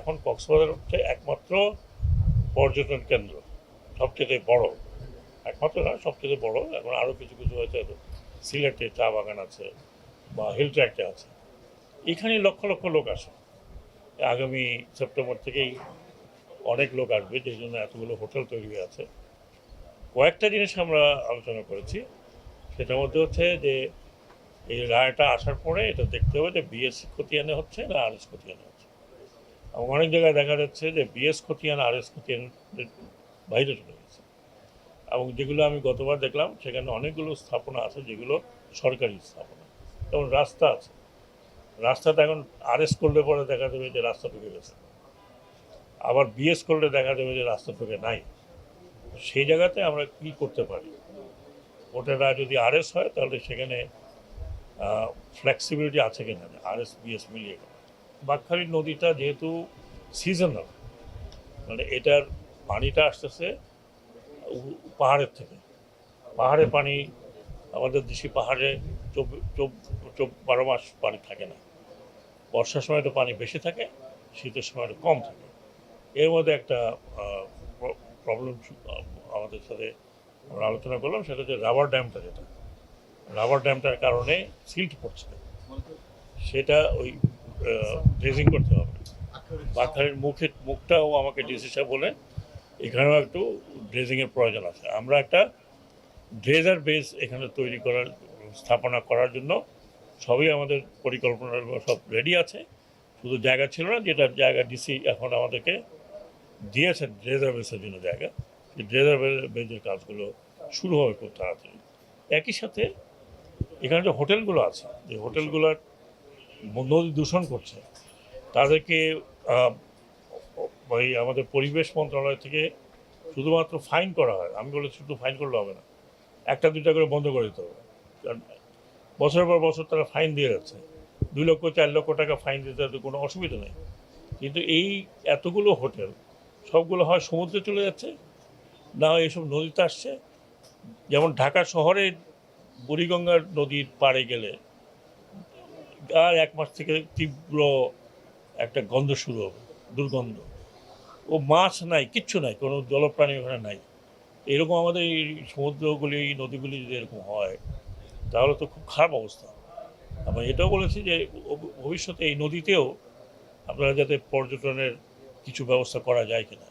এখন কক্সবাজার হচ্ছে একমাত্র পর্যটন কেন্দ্র, সবচেয়ে বড়, একমাত্র না সবচেয়ে বড়। এখন আরও কিছু কিছু হয়েছে, সিলেটে চা বাগান আছে বা হিল ট্র্যাক্টে আছে, এখানে লক্ষ লক্ষ লোক আসে। আগামী সেপ্টেম্বর থেকেই অনেক লোক আসবে, যেই জন্য এতগুলো হোটেল তৈরি হয়ে আছে। কয়েকটা জিনিস আমরা আলোচনা করেছি, সেটার মধ্যে হচ্ছে যে এই রায়টা আসার পরে এটা দেখতে হবে যে বিএস খতিয়ানে হচ্ছে না আরএস খতিয়ানে হচ্ছে। এবং অনেক জায়গায় দেখা যাচ্ছে যে বিএস খতিয়ান আরএস খতিয়ানের বাইরে চলে গেছে। এবং যেগুলো আমি গতবার দেখলাম সেখানে অনেকগুলো স্থাপনা আছে যেগুলো সরকারি স্থাপনা, যেমন রাস্তা আছে, রাস্তাটা এখন আরএস করলে পরে দেখা যাবে যে রাস্তা ঢুকে গেছে, আবার বিএস করলে দেখা যাবে যে রাস্তা ঢুকে নাই। সেই জায়গাতে আমরা কি করতে পারি, ওটা যদি আরএস হয় তাহলে সেখানে ফ্লেক্সিবিলিটি আছে কিনা আরএস বিএস মিলিয়ে। বাঁকখালী নদীটা যেহেতু সিজনাল, মানে এটার পানিটা আসতেছে পাহাড়ের থেকে, পাহাড়ের পানি, আমাদের দেশি পাহাড়ে 12 মাস পানি থাকে না। বর্ষার সময় তো পানি বেশি থাকে, শীতের সময় কম থাকে। এর মধ্যে একটা প্রবলেম আমাদের সাথে আমরা আলোচনা করলাম, সেটা হচ্ছে রাবার ড্যামটা, যেটা রাবার ড্যামটার কারণে সিল্ট পড়ছে, সেটা ওই ড্রেজিং করতে হবে। বাঁকখালীর মুখটাও আমাকে ডিসি সাহেব বলে এখানেও একটু ড্রেজিংয়ের প্রয়োজন আছে। আমরা একটা ড্রেজার বেস এখানে তৈরি করার স্থাপনা করার জন্য সবই আমাদের পরিকল্পনা সব রেডি আছে, শুধু জায়গা ছিল না, যেটা জায়গা ডিসি এখন আমাদেরকে দিয়েছেন ড্রেজার বেসের জন্য জায়গা। সেই ড্রেজার বেসের কাজগুলো শুরু হবে খুব তাড়াতাড়ি। একই সাথে এখানে যে হোটেলগুলো আছে, যে হোটেলগুলোর নদী দূষণ করছে, তাদেরকে ওই আমাদের পরিবেশ মন্ত্রণালয় থেকে শুধুমাত্র ফাইন করা হয়। আমি বলে শুধু ফাইন করলে হবে না, একটা দুইটা করে বন্ধ করে দিতে হবে। কারণ বছরের পর বছর তারা ফাইন দিয়ে যাচ্ছে, 2 লক্ষ 4 লক্ষ টাকা ফাইন দিতে তাদের কোনো অসুবিধা নেই। কিন্তু এই এতগুলো হোটেল সবগুলো হয় সমুদ্রে চলে যাচ্ছে, না হয় এইসব নদীতে আসছে। যেমন ঢাকা শহরে বুড়িগঙ্গার নদীর পাড়ে গেলে আর 1 মাস থেকে তীব্র একটা গন্ধ শুরু হবে, দুর্গন্ধ। ও মাছ নাই, কিচ্ছু নাই, কোনো জলপ্রাণী ওখানে নাই। এরকম আমাদের এই সমুদ্রগুলি, এই নদীগুলি যদি এরকম হয় তাহলে তো খুব খারাপ অবস্থা। আমরা এটাও বলেছি যে ভবিষ্যতে এই নদীতেও আপনারা যাতে পর্যটনের কিছু ব্যবস্থা করা যায় কিনা।